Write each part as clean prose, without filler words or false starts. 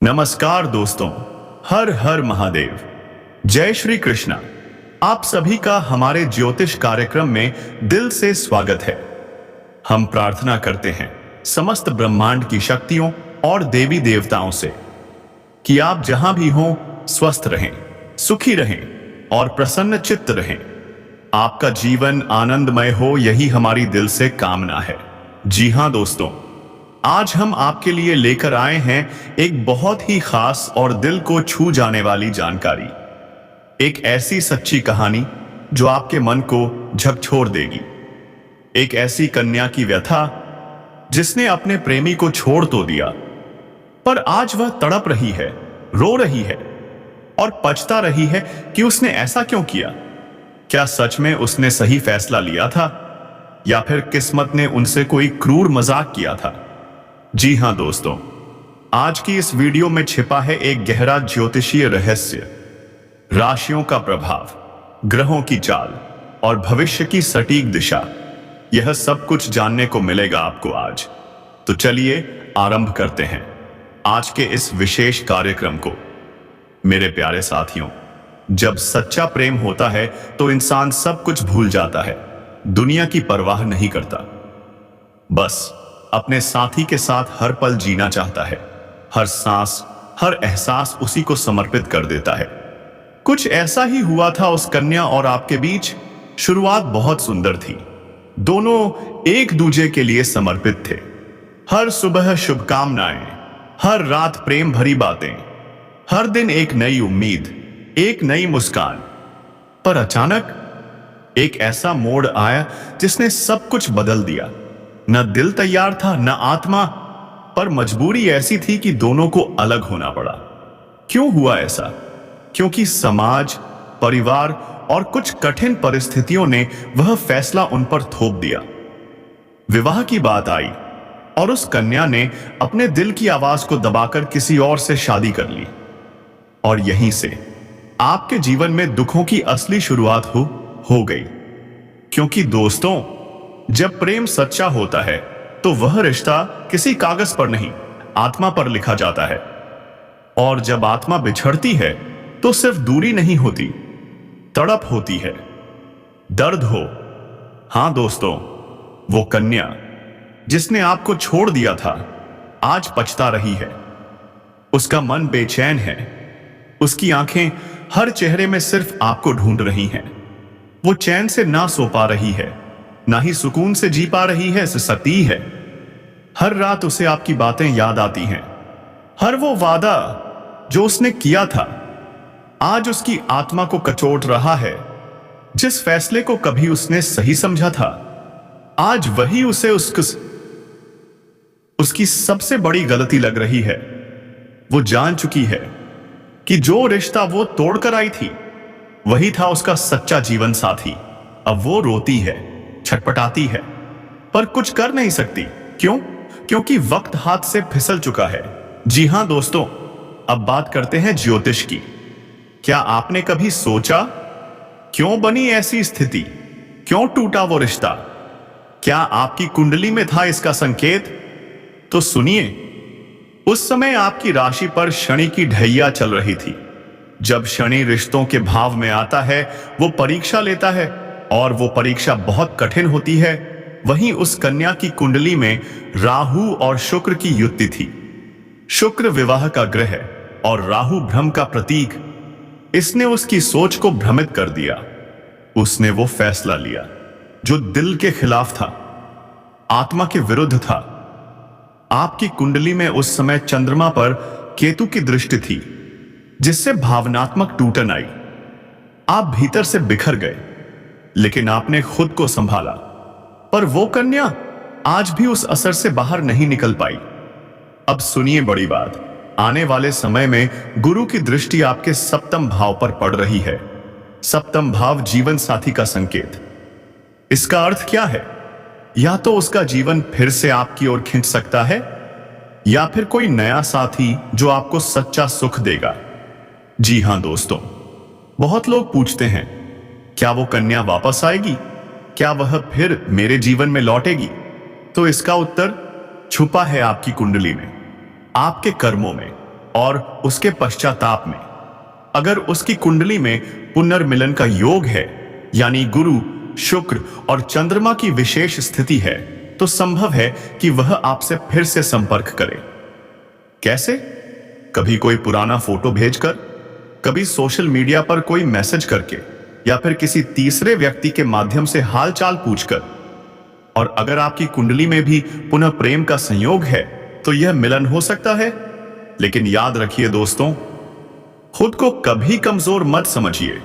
नमस्कार दोस्तों, हर हर महादेव। जय श्री कृष्णा। आप सभी का हमारे ज्योतिष कार्यक्रम में दिल से स्वागत है। हम प्रार्थना करते हैं समस्त ब्रह्मांड की शक्तियों और देवी देवताओं से कि आप जहां भी हों स्वस्थ रहें, सुखी रहें और प्रसन्न चित्त रहें। आपका जीवन आनंदमय हो, यही हमारी दिल से कामना है। जी हां दोस्तों, आज हम आपके लिए लेकर आए हैं एक बहुत ही खास और दिल को छू जाने वाली जानकारी। एक ऐसी सच्ची कहानी जो आपके मन को झकझोर देगी। एक ऐसी कन्या की व्यथा जिसने अपने प्रेमी को छोड़ तो दिया, पर आज वह तड़प रही है, रो रही है और पछता रही है कि उसने ऐसा क्यों किया। क्या सच में उसने सही फैसला लिया था या फिर किस्मत ने उनसे कोई क्रूर मजाक किया था। जी हां दोस्तों, आज की इस वीडियो में छिपा है एक गहरा ज्योतिषीय रहस्य। राशियों का प्रभाव, ग्रहों की चाल और भविष्य की सटीक दिशा, यह सब कुछ जानने को मिलेगा आपको आज। तो चलिए आरंभ करते हैं आज के इस विशेष कार्यक्रम को। मेरे प्यारे साथियों, जब सच्चा प्रेम होता है तो इंसान सब कुछ भूल जाता है, दुनिया की परवाह नहीं करता, बस अपने साथी के साथ हर पल जीना चाहता है। हर सांस, हर एहसास उसी को समर्पित कर देता है। कुछ ऐसा ही हुआ था उस कन्या और आपके बीच। शुरुआत बहुत सुंदर थी, दोनों एक दूसरे के लिए समर्पित थे। हर सुबह शुभकामनाएं, हर रात प्रेम भरी बातें, हर दिन एक नई उम्मीद, एक नई मुस्कान। पर अचानक एक ऐसा मोड़ आया जिसने सब कुछ बदल दिया। न दिल तैयार था, न आत्मा, पर मजबूरी ऐसी थी कि दोनों को अलग होना पड़ा। क्यों हुआ ऐसा? क्योंकि समाज, परिवार और कुछ कठिन परिस्थितियों ने वह फैसला उन पर थोप दिया। विवाह की बात आई और उस कन्या ने अपने दिल की आवाज को दबाकर किसी और से शादी कर ली। और यहीं से आपके जीवन में दुखों की असली शुरुआत हो गई। क्योंकि दोस्तों, जब प्रेम सच्चा होता है तो वह रिश्ता किसी कागज पर नहीं, आत्मा पर लिखा जाता है। और जब आत्मा बिछड़ती है तो सिर्फ दूरी नहीं होती, तड़प होती है, दर्द हो। हां दोस्तों, वो कन्या जिसने आपको छोड़ दिया था आज पछता रही है। उसका मन बेचैन है, उसकी आंखें हर चेहरे में सिर्फ आपको ढूंढ रही हैं। वो चैन से ना सो पा रही है, ना ही सुकून से जी पा रही है, सती है। हर रात उसे आपकी बातें याद आती हैं। हर वो वादा जो उसने किया था आज उसकी आत्मा को कचोट रहा है। जिस फैसले को कभी उसने सही समझा था आज वही उसे उसकी सबसे बड़ी गलती लग रही है। वो जान चुकी है कि जो रिश्ता वो तोड़कर आई थी वही था उसका सच्चा जीवन साथी। अब वो रोती है, छटपटाती है, पर कुछ कर नहीं सकती। क्यों? क्योंकि वक्त हाथ से फिसल चुका है। जी हां दोस्तों, अब बात करते हैं ज्योतिष की। क्या आपने कभी सोचा क्यों बनी ऐसी स्थिति? क्यों टूटा वो रिश्ता? क्या आपकी कुंडली में था इसका संकेत? तो सुनिए, उस समय आपकी राशि पर शनि की ढैया चल रही थी। जब शनि रिश्तों के भाव में आता है वो परीक्षा लेता है और वो परीक्षा बहुत कठिन होती है। वहीं उस कन्या की कुंडली में राहु और शुक्र की युति थी। शुक्र विवाह का ग्रह है और राहु भ्रम का प्रतीक। इसने उसकी सोच को भ्रमित कर दिया। उसने वो फैसला लिया जो दिल के खिलाफ था, आत्मा के विरुद्ध था। आपकी कुंडली में उस समय चंद्रमा पर केतु की दृष्टि थी, जिससे भावनात्मक टूटन आई। आप भीतर से बिखर गए, लेकिन आपने खुद को संभाला। पर वो कन्या आज भी उस असर से बाहर नहीं निकल पाई। अब सुनिए बड़ी बात, आने वाले समय में गुरु की दृष्टि आपके सप्तम भाव पर पड़ रही है। सप्तम भाव जीवन साथी का संकेत। इसका अर्थ क्या है? या तो उसका जीवन फिर से आपकी ओर खींच सकता है या फिर कोई नया साथी जो आपको सच्चा सुख देगा। जी हां दोस्तों, बहुत लोग पूछते हैं क्या वो कन्या वापस आएगी? क्या वह फिर मेरे जीवन में लौटेगी? तो इसका उत्तर छुपा है आपकी कुंडली में, आपके कर्मों में और उसके पश्चाताप में। अगर उसकी कुंडली में पुनर्मिलन का योग है, यानी गुरु, शुक्र और चंद्रमा की विशेष स्थिति है, तो संभव है कि वह आपसे फिर से संपर्क करे। कैसे? कभी कोई पुराना फोटो भेजकर, कभी सोशल मीडिया पर कोई मैसेज करके, या फिर किसी तीसरे व्यक्ति के माध्यम से हालचाल पूछकर। और अगर आपकी कुंडली में भी पुनः प्रेम का संयोग है तो यह मिलन हो सकता है। लेकिन याद रखिए दोस्तों, खुद को कभी कमजोर मत समझिए।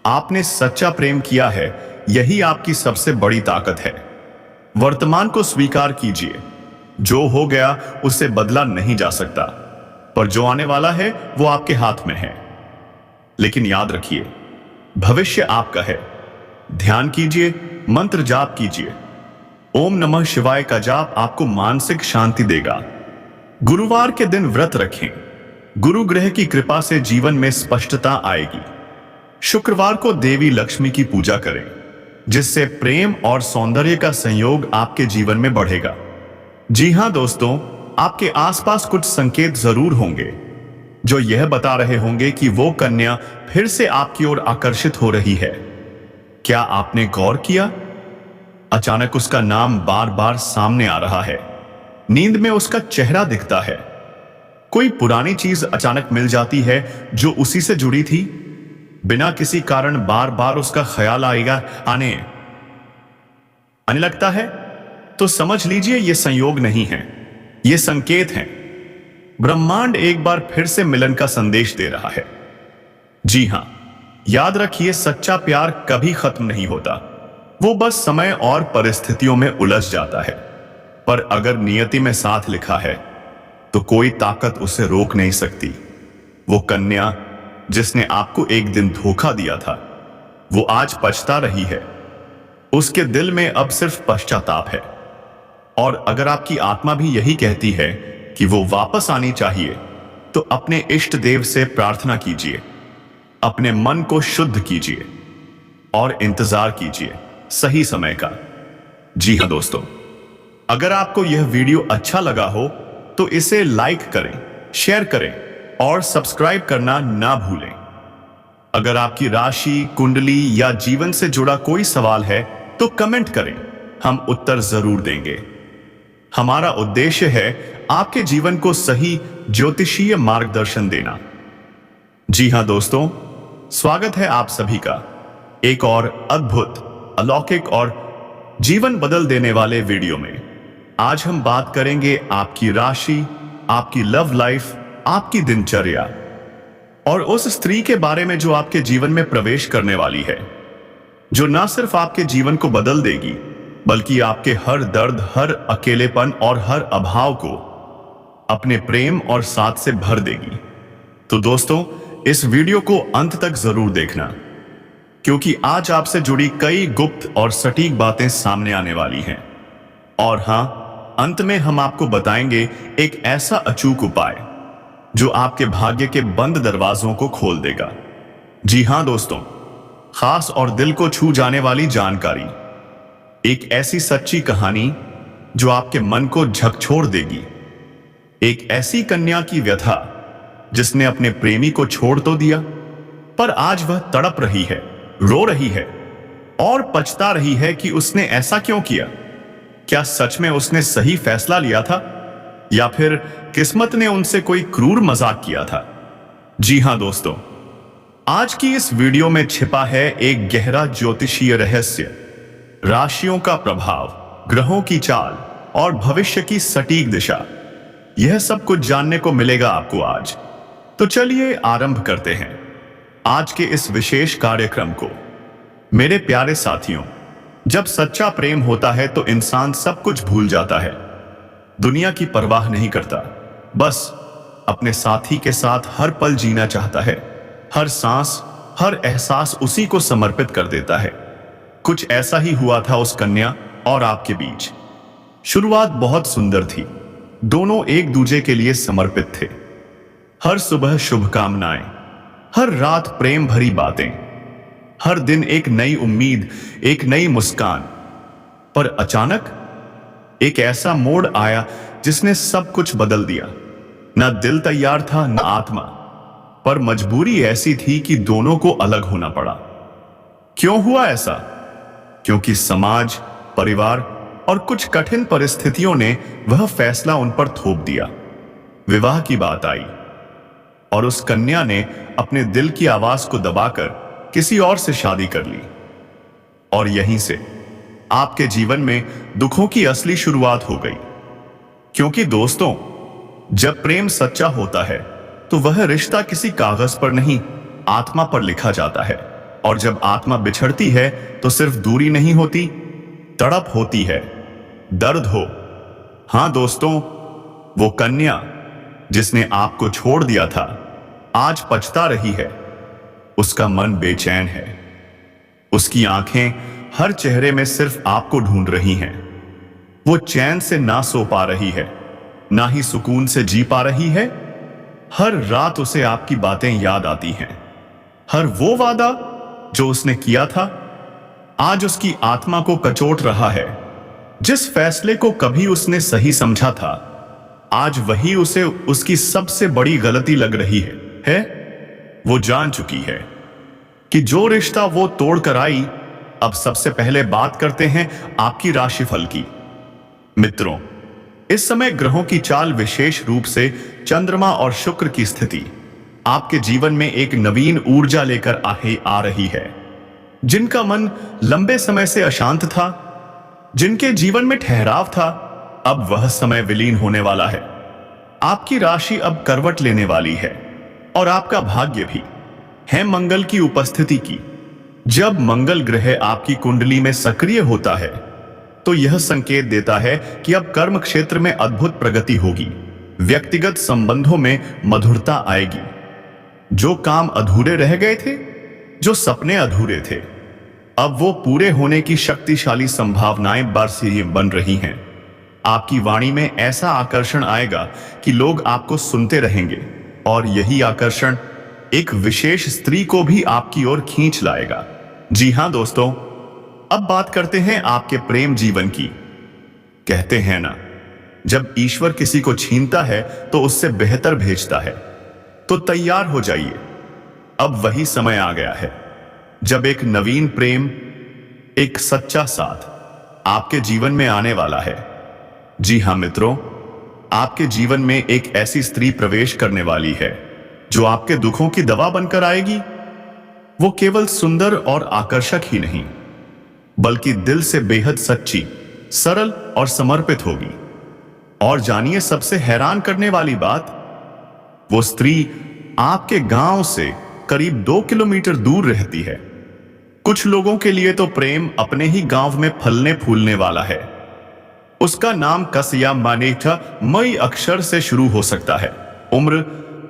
आपने सच्चा प्रेम किया है, यही आपकी सबसे बड़ी ताकत है। वर्तमान को स्वीकार कीजिए। जो हो गया उसे बदला नहीं जा सकता, पर जो आने वाला है वो आपके हाथ में है। लेकिन याद रखिए, भविष्य आपका है। ध्यान कीजिए, मंत्र जाप कीजिए। ओम नमः शिवाय का जाप आपको मानसिक शांति देगा। गुरुवार के दिन व्रत रखें। गुरु ग्रह की कृपा से जीवन में स्पष्टता आएगी। शुक्रवार को देवी लक्ष्मी की पूजा करें, जिससे प्रेम और सौंदर्य का संयोग आपके जीवन में बढ़ेगा। जी हां दोस्तों, आपके आसपास कुछ संकेत जरूर होंगे जो यह बता रहे होंगे कि वो कन्या फिर से आपकी ओर आकर्षित हो रही है। क्या आपने गौर किया? अचानक उसका नाम बार बार सामने आ रहा है। नींद में उसका चेहरा दिखता है। कोई पुरानी चीज अचानक मिल जाती है जो उसी से जुड़ी थी। बिना किसी कारण बार बार उसका ख्याल आने लगता है, तो समझ लीजिए ये संयोग नहीं है, ये संकेत हैं। ब्रह्मांड एक बार फिर से मिलन का संदेश दे रहा है। जी हां, याद रखिए, सच्चा प्यार कभी खत्म नहीं होता। वो बस समय और परिस्थितियों में उलझ जाता है। पर अगर नियति में साथ लिखा है तो कोई ताकत उसे रोक नहीं सकती। वो कन्या जिसने आपको एक दिन धोखा दिया था, वो आज पछता रही है। उसके दिल में अब सिर्फ पश्चाताप है। और अगर आपकी आत्मा भी यही कहती है कि वो वापस आनी चाहिए, तो अपने इष्ट देव से प्रार्थना कीजिए। अपने मन को शुद्ध कीजिए और इंतजार कीजिए सही समय का। जी हां दोस्तों, अगर आपको यह वीडियो अच्छा लगा हो तो इसे लाइक करें, शेयर करें और सब्सक्राइब करना ना भूलें। अगर आपकी राशि, कुंडली या जीवन से जुड़ा कोई सवाल है तो कमेंट करें, हम उत्तर जरूर देंगे। हमारा उद्देश्य है आपके जीवन को सही ज्योतिषीय मार्गदर्शन देना। जी हां दोस्तों, स्वागत है आप सभी का एक और अद्भुत, अलौकिक और जीवन बदल देने वाले वीडियो में। आज हम बात करेंगे आपकी राशि, आपकी लव लाइफ, आपकी दिनचर्या और उस स्त्री के बारे में जो आपके जीवन में प्रवेश करने वाली है, जो न सिर्फ आपके जीवन को बदल देगी, बल्कि आपके हर दर्द, हर अकेलेपन और हर अभाव को अपने प्रेम और साथ से भर देगी। तो दोस्तों, इस वीडियो को अंत तक जरूर देखना, क्योंकि आज आपसे जुड़ी कई गुप्त और सटीक बातें सामने आने वाली हैं। और हां, अंत में हम आपको बताएंगे एक ऐसा अचूक उपाय जो आपके भाग्य के बंद दरवाजों को खोल देगा। जी हां दोस्तों, खास और दिल को छू जाने वाली जानकारी, एक ऐसी सच्ची कहानी जो आपके मन को झकझोर देगी। एक ऐसी कन्या की व्यथा जिसने अपने प्रेमी को छोड़ तो दिया, पर आज वह तड़प रही है, रो रही है और पछता रही है कि उसने ऐसा क्यों किया। क्या सच में उसने सही फैसला लिया था, या फिर किस्मत ने उनसे कोई क्रूर मजाक किया था? जी हां दोस्तों, आज की इस वीडियो में छिपा है एक गहरा ज्योतिषीय रहस्य, राशियों का प्रभाव, ग्रहों की चाल और भविष्य की सटीक दिशा। यह सब कुछ जानने को मिलेगा आपको आज। तो चलिए आरंभ करते हैं आज के इस विशेष कार्यक्रम को। मेरे प्यारे साथियों, जब सच्चा प्रेम होता है तो इंसान सब कुछ भूल जाता है, दुनिया की परवाह नहीं करता, बस अपने साथी के साथ हर पल जीना चाहता है। हर सांस, हर एहसास उसी को समर्पित कर देता है। कुछ ऐसा ही हुआ था उस कन्या और आपके बीच। शुरुआत बहुत सुंदर थी, दोनों एक दूसरे के लिए समर्पित थे। हर सुबह शुभकामनाएं, हर रात प्रेम भरी बातें, हर दिन एक नई उम्मीद, एक नई मुस्कान। पर अचानक एक ऐसा मोड़ आया जिसने सब कुछ बदल दिया। ना दिल तैयार था न आत्मा, पर मजबूरी ऐसी थी कि दोनों को अलग होना पड़ा। क्यों हुआ ऐसा? क्योंकि समाज, परिवार और कुछ कठिन परिस्थितियों ने वह फैसला उन पर थोप दिया। विवाह की बात आई और उस कन्या ने अपने दिल की आवाज को दबाकर किसी और से शादी कर ली। और यहीं से आपके जीवन में दुखों की असली शुरुआत हो गई। क्योंकि दोस्तों, जब प्रेम सच्चा होता है तो वह रिश्ता किसी कागज पर नहीं, आत्मा पर लिखा जाता है। और जब आत्मा बिछड़ती है तो सिर्फ दूरी नहीं होती, तड़प होती है, दर्द हो। हां दोस्तों, वो कन्या जिसने आपको छोड़ दिया था आज पछता रही है। उसका मन बेचैन है, उसकी आंखें हर चेहरे में सिर्फ आपको ढूंढ रही हैं। वो चैन से ना सो पा रही है, ना ही सुकून से जी पा रही है। हर रात उसे आपकी बातें याद आती हैं। हर वो वादा जो उसने किया था आज उसकी आत्मा को कचोट रहा है। जिस फैसले को कभी उसने सही समझा था आज वही उसे उसकी सबसे बड़ी गलती लग रही है। वो जान चुकी है कि जो रिश्ता वो तोड़ कर आई, अब सबसे पहले बात करते हैं आपकी राशिफल की। मित्रों, इस समय ग्रहों की चाल, विशेष रूप से चंद्रमा और शुक्र की स्थिति आपके जीवन में एक नवीन ऊर्जा लेकर आ रही है। जिनका मन लंबे समय से अशांत था, जिनके जीवन में ठहराव था, अब वह समय विलीन होने वाला है। आपकी राशि अब करवट लेने वाली है और आपका भाग्य भी है मंगल की उपस्थिति की। जब मंगल ग्रह आपकी कुंडली में सक्रिय होता है तो यह संकेत देता है कि अब कर्म क्षेत्र में अद्भुत प्रगति होगी, व्यक्तिगत संबंधों में मधुरता आएगी। जो काम अधूरे रह गए थे, जो सपने अधूरे थे, अब वो पूरे होने की शक्तिशाली संभावनाएं बन रही हैं। आपकी वाणी में ऐसा आकर्षण आएगा कि लोग आपको सुनते रहेंगे और यही आकर्षण एक विशेष स्त्री को भी आपकी ओर खींच लाएगा। जी हां दोस्तों, अब बात करते हैं आपके प्रेम जीवन की। कहते हैं ना, जब ईश्वर किसी को छीनता है तो उससे बेहतर भेजता है। तो तैयार हो जाइए, अब वही समय आ गया है जब एक नवीन प्रेम, एक सच्चा साथ आपके जीवन में आने वाला है। जी हां मित्रों, आपके जीवन में एक ऐसी स्त्री प्रवेश करने वाली है जो आपके दुखों की दवा बनकर आएगी। वो केवल सुंदर और आकर्षक ही नहीं, बल्कि दिल से बेहद सच्ची, सरल और समर्पित होगी। और जानिए सबसे हैरान करने वाली बात, वो स्त्री आपके गांव से करीब 2 किलोमीटर दूर रहती है। कुछ लोगों के लिए तो प्रेम अपने ही गांव में फलने फूलने वाला है। उसका नाम कस या मानेठा मई अक्षर से शुरू हो सकता है। उम्र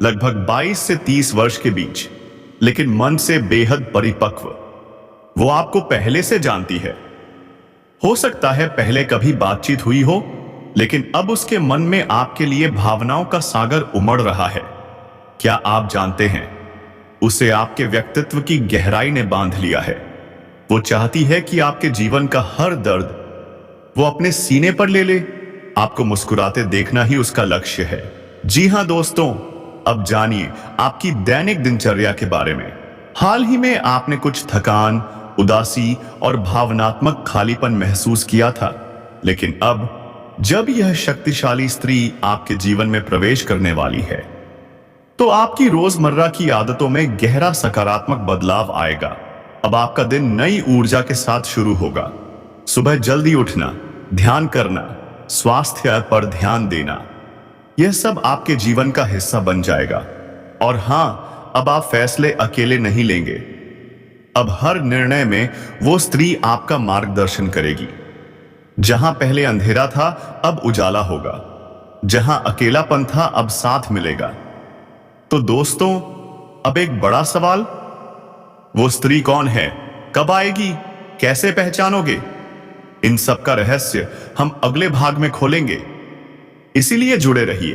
लगभग 22 से 30 वर्ष के बीच, लेकिन मन से बेहद परिपक्व। वो आपको पहले से जानती है। हो सकता है पहले कभी बातचीत हुई हो, लेकिन अब उसके मन में आपके लिए भावनाओं का सागर उमड़ रहा है। क्या आप जानते हैं, उसे आपके व्यक्तित्व की गहराई ने बांध लिया है। वो चाहती है कि आपके जीवन का हर दर्द वो अपने सीने पर ले ले। आपको मुस्कुराते देखना ही उसका लक्ष्य है। जी हां दोस्तों, अब जानिए आपकी दैनिक दिनचर्या के बारे में। हाल ही में आपने कुछ थकान, उदासी और भावनात्मक खालीपन महसूस किया था, लेकिन अब जब यह शक्तिशाली स्त्री आपके जीवन में प्रवेश करने वाली है तो आपकी रोजमर्रा की आदतों में गहरा सकारात्मक बदलाव आएगा। अब आपका दिन नई ऊर्जा के साथ शुरू होगा। सुबह जल्दी उठना, ध्यान करना, स्वास्थ्य पर ध्यान देना, यह सब आपके जीवन का हिस्सा बन जाएगा। और हां, अब आप फैसले अकेले नहीं लेंगे। अब हर निर्णय में वो स्त्री आपका मार्गदर्शन करेगी। जहां पहले अंधेरा था अब उजाला होगा, जहां अकेलापन था अब साथ मिलेगा। तो दोस्तों, अब एक बड़ा सवाल, वो स्त्री कौन है, कब आएगी, कैसे पहचानोगे? इन सब का रहस्य हम अगले भाग में खोलेंगे, इसीलिए जुड़े रहिए।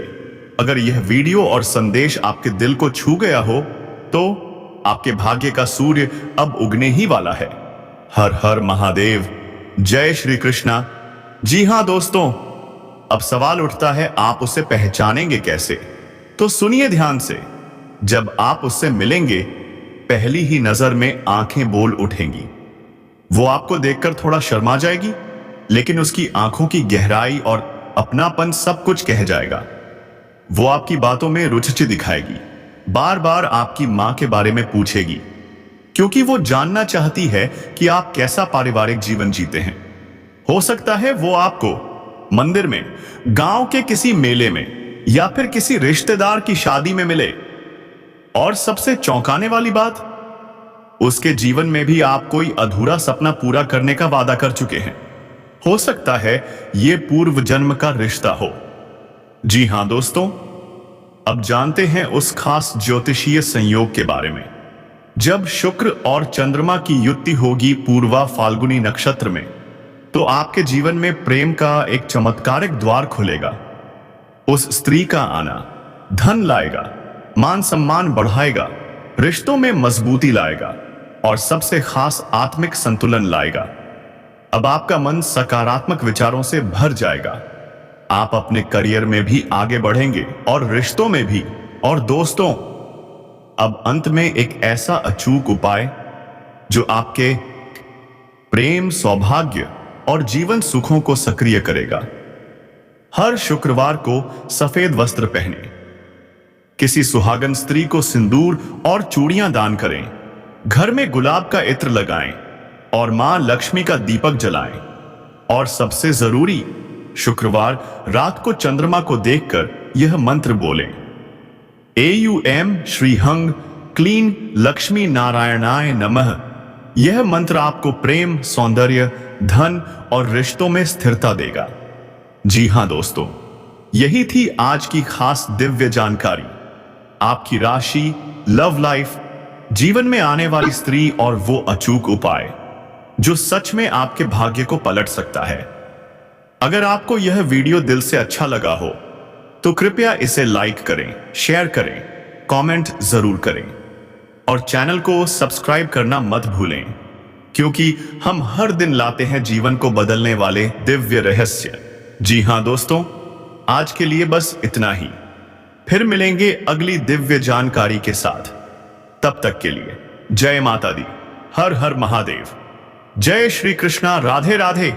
अगर यह वीडियो और संदेश आपके दिल को छू गया हो तो आपके भाग्य का सूर्य अब उगने ही वाला है। हर हर महादेव, जय श्री कृष्णा। जी हां दोस्तों, अब सवाल उठता है, आप उसे पहचानेंगे कैसे? तो सुनिए ध्यान से। जब आप उससे मिलेंगे, पहली ही नजर में आंखें बोल उठेंगी। वो आपको देखकर थोड़ा शर्मा जाएगी, लेकिन उसकी आंखों की गहराई और अपनापन सब कुछ कह जाएगा। वो आपकी बातों में रुचि दिखाएगी, बार बार आपकी मां के बारे में पूछेगी, क्योंकि वो जानना चाहती है कि आप कैसा पारिवारिक जीवन जीते हैं। हो सकता है वो आपको मंदिर में, गांव के किसी मेले में या फिर किसी रिश्तेदार की शादी में मिले। और सबसे चौंकाने वाली बात, उसके जीवन में भी आप कोई अधूरा सपना पूरा करने का वादा कर चुके हैं। हो सकता है यह पूर्व जन्म का रिश्ता हो। जी हां दोस्तों, अब जानते हैं उस खास ज्योतिषीय संयोग के बारे में। जब शुक्र और चंद्रमा की युति होगी पूर्वा फाल्गुनी नक्षत्र में, तो आपके जीवन में प्रेम का एक चमत्कारिक द्वार खुलेगा। उस स्त्री का आना धन लाएगा, मान सम्मान बढ़ाएगा, रिश्तों में मजबूती लाएगा और सबसे खास आत्मिक संतुलन लाएगा। अब आपका मन सकारात्मक विचारों से भर जाएगा। आप अपने करियर में भी आगे बढ़ेंगे और रिश्तों में भी। और दोस्तों, अब अंत में एक ऐसा अचूक उपाय जो आपके प्रेम, सौभाग्य और जीवन सुखों को सक्रिय करेगा। हर शुक्रवार को सफेद वस्त्र पहने, किसी सुहागन स्त्री को सिंदूर और चूड़ियां दान करें, घर में गुलाब का इत्र लगाएं और मां लक्ष्मी का दीपक जलाएं। और सबसे जरूरी, शुक्रवार रात को चंद्रमा को देखकर यह मंत्र बोलें, एयुएम श्रीहंग क्लीन लक्ष्मी नारायणाय नमः। यह मंत्र आपको प्रेम, सौंदर्य, धन और रिश्तों में स्थिरता देगा। जी हां दोस्तों, यही थी आज की खास दिव्य जानकारी। आपकी राशि, लव लाइफ, जीवन में आने वाली स्त्री और वो अचूक उपाय जो सच में आपके भाग्य को पलट सकता है। अगर आपको यह वीडियो दिल से अच्छा लगा हो तो कृपया इसे लाइक करें, शेयर करें, कमेंट जरूर करें और चैनल को सब्सक्राइब करना मत भूलें, क्योंकि हम हर दिन लाते हैं जीवन को बदलने वाले दिव्य रहस्य। जी हां दोस्तों, आज के लिए बस इतना ही। फिर मिलेंगे अगली दिव्य जानकारी के साथ। तब तक के लिए जय माता दी, हर हर महादेव, जय श्री कृष्णा, राधे राधे।